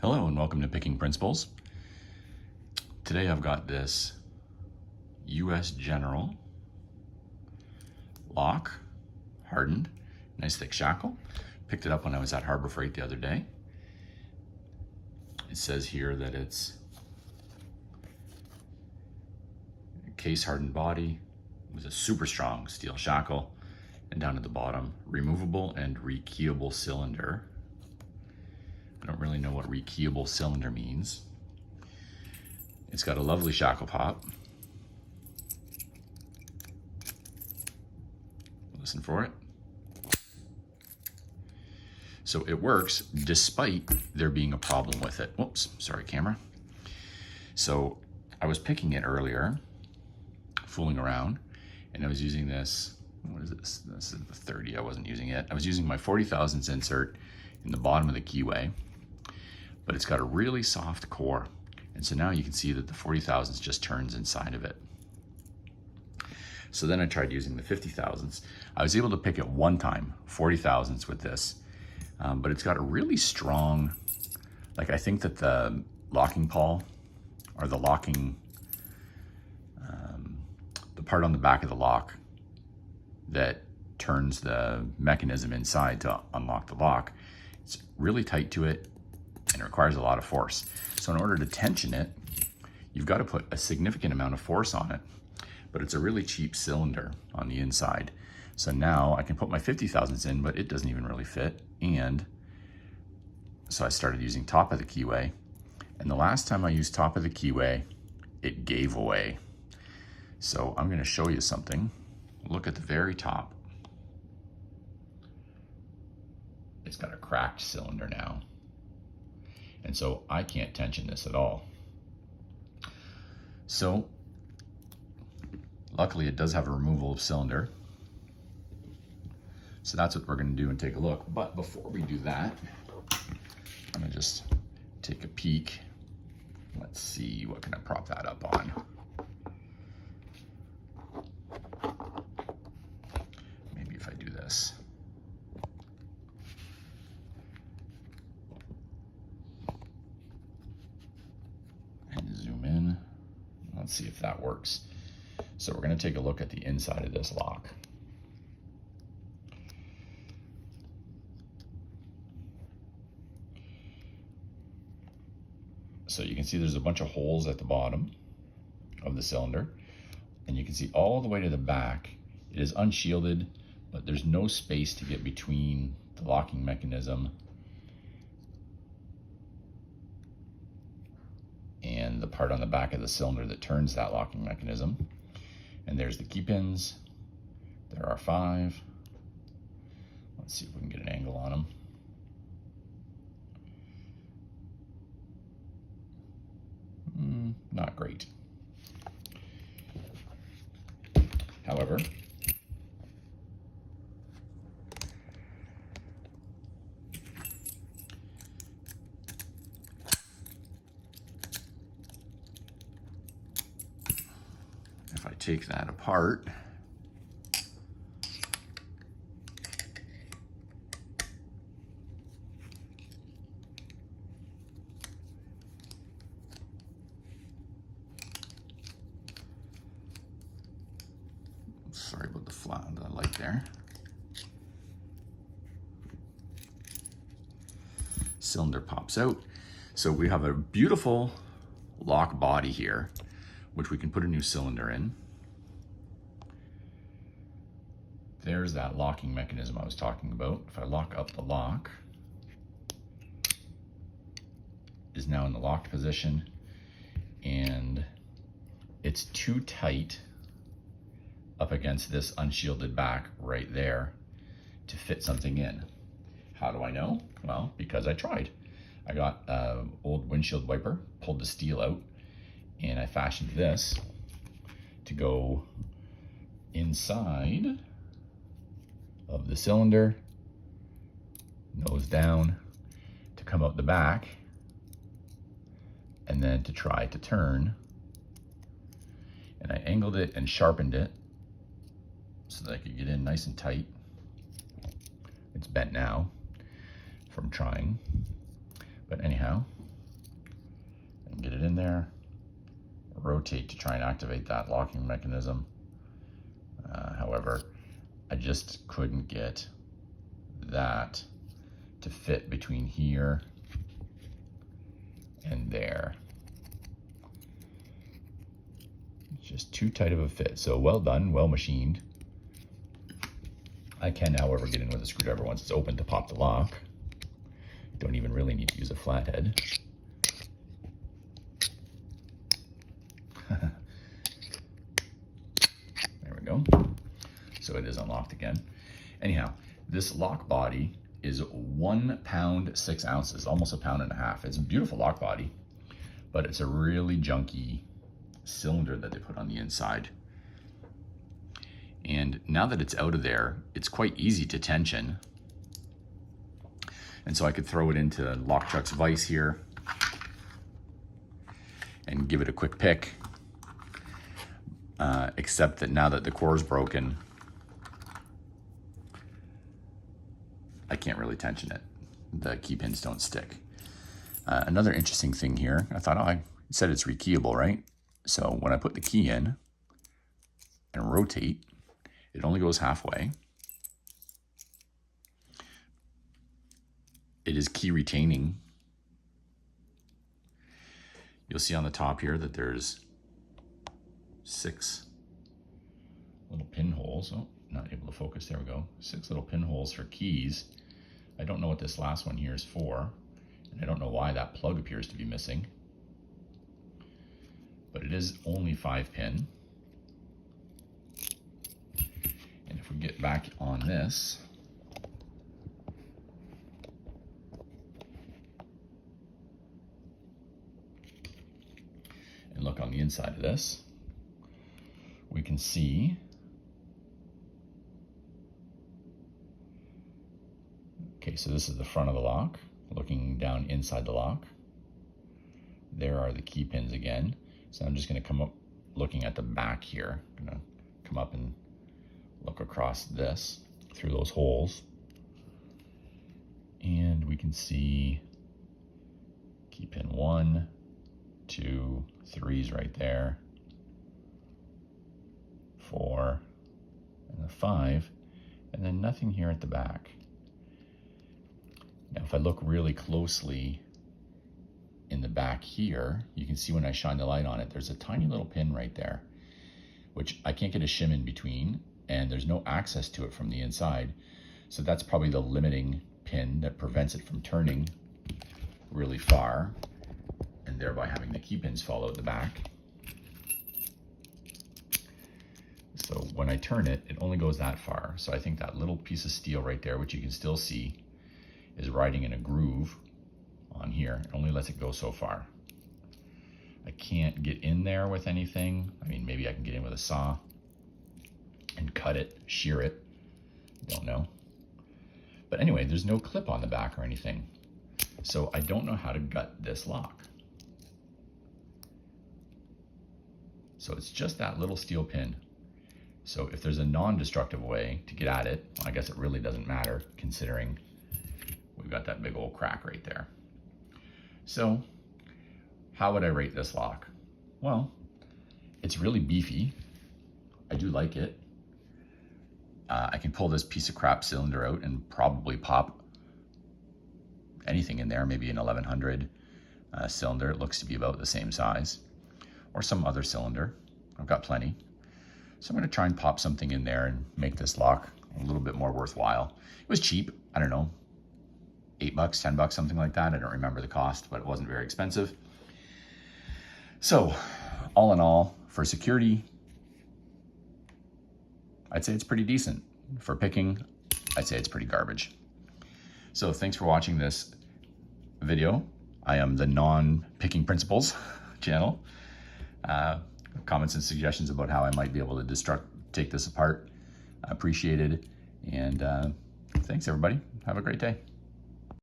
Hello and welcome to Picking Principles. Today I've got this US General lock, hardened, nice thick shackle. Picked it up when I was at Harbor Freight the other day. It says here that it's a case hardened body with a super strong steel shackle, and down at the bottom, removable and rekeyable cylinder. I don't really know what rekeyable cylinder means. It's got a lovely shackle pop. Listen for it. So it works despite there being a problem with it. Whoops, sorry camera. So I was picking it earlier, fooling around, and I was using this, what is this? This is the 30, I wasn't using it. I was using my 40 thousandths insert in the bottom of the keyway, but it's got a really soft core. And so now you can see that the 40 thousandths just turns inside of it. So then I tried using the 50 thousandths. I was able to pick it one time, 40 thousandths with this, but it's got a really strong, like I think that the locking pawl, or the locking, the part on the back of the lock that turns the mechanism inside to unlock the lock, it's really tight to it and it requires a lot of force. So in order to tension it, you've got to put a significant amount of force on it, but it's a really cheap cylinder on the inside. So now I can put my 50 thousandths in, but it doesn't even really fit. And so I started using top of the keyway, and the last time I used top of the keyway, it gave away. So I'm going to show you something. Look at the very top. It's got a cracked cylinder now. And so I can't tension this at all. So luckily it does have a removable cylinder. So that's what we're going to do and take a look. But before we do that, I'm going to just take a peek. Let's see, what can I prop that up on? Maybe if I do this. And zoom in. Let's see if that works. So we're going to take a look at the inside of this lock. So you can see there's a bunch of holes at the bottom of the cylinder, and you can see all the way to the back. It is unshielded, but there's no space to get between the locking mechanism and the part on the back of the cylinder that turns that locking mechanism. And there's the key pins. There are 5. Let's see if we can get an angle on them. Not great. However, if I take that apart, sorry about the light there. Cylinder pops out. So we have a beautiful lock body here, which we can put a new cylinder in. There's that locking mechanism I was talking about. If I lock up the lock, it is now in the locked position, and it's too tight up against this unshielded back right there to fit something in. How do I know? Well, because I tried. I got an old windshield wiper, pulled the steel out, and I fashioned this to go inside of the cylinder, nose down, to come out the back, and then to try to turn. And I angled it and sharpened it so that I could get in nice and tight. It's bent now from trying, but anyhow, in there, rotate to try and activate that locking mechanism. However, I just couldn't get that to fit between here and there. It's just too tight of a fit. So well done, well machined. I can, however, get in with a screwdriver once it's open to pop the lock. Don't even really need to use a flathead. There we go. So it is unlocked again. Anyhow, this lock body is 1 pound 6 ounces, almost 1.5 pounds. It's a beautiful lock body, but it's a really junky cylinder that they put on the inside. And now that it's out of there, it's quite easy to tension. And so I could throw it into Lock Truck's vise here and give it a quick pick. Except that now that the core is broken, I can't really tension it. The key pins don't stick. Another interesting thing here, I thought, oh, I said it's rekeyable, right? So when I put the key in and rotate, it only goes halfway. It is key retaining. You'll see on the top here that there's 6 little pinholes. Oh, not able to focus. There we go. 6 little pinholes for keys. I don't know what this last one here is for, and I don't know why that plug appears to be missing. But it is only 5-pin. And if we get back on this, and look on the inside of this, we can see okay, so this is the front of the lock, looking down inside the lock. There are the key pins again. So I'm just going to come up looking at the back here. I'm going to come up and look across this through those holes. And we can see key pin 1, 2, 3's right there, 4, and the 5, and then nothing here at the back. Now, if I look really closely in the back here, you can see when I shine the light on it, there's a tiny little pin right there, which I can't get a shim in between, and there's no access to it from the inside. So that's probably the limiting pin that prevents it from turning really far, and thereby having the key pins fall out the back. So when I turn it, it only goes that far. So I think that little piece of steel right there, which you can still see, is riding in a groove on here. It only lets it go so far. I can't get in there with anything. I mean, maybe I can get in with a saw and cut it, shear it. Don't know. But anyway, there's no clip on the back or anything. So I don't know how to gut this lock. So it's just that little steel pin. So if there's a non-destructive way to get at it, well, I guess it really doesn't matter, considering we've got that big old crack right there. So how would I rate this lock? Well, it's really beefy. I do like it. I can pull this piece of crap cylinder out and probably pop anything in there, maybe an 1100 cylinder. It looks to be about the same size, or some other cylinder. I've got plenty. So I'm going to try and pop something in there and make this lock a little bit more worthwhile. It was cheap. I don't know, $8, $10, something like that. I don't remember the cost, but it wasn't very expensive. So all in all, for security, I'd say it's pretty decent. For picking, I'd say it's pretty garbage. So thanks for watching this video. I am the non-picking principles channel. Comments and suggestions about how I might be able to take this apart, appreciated. And thanks everybody. Have a great day.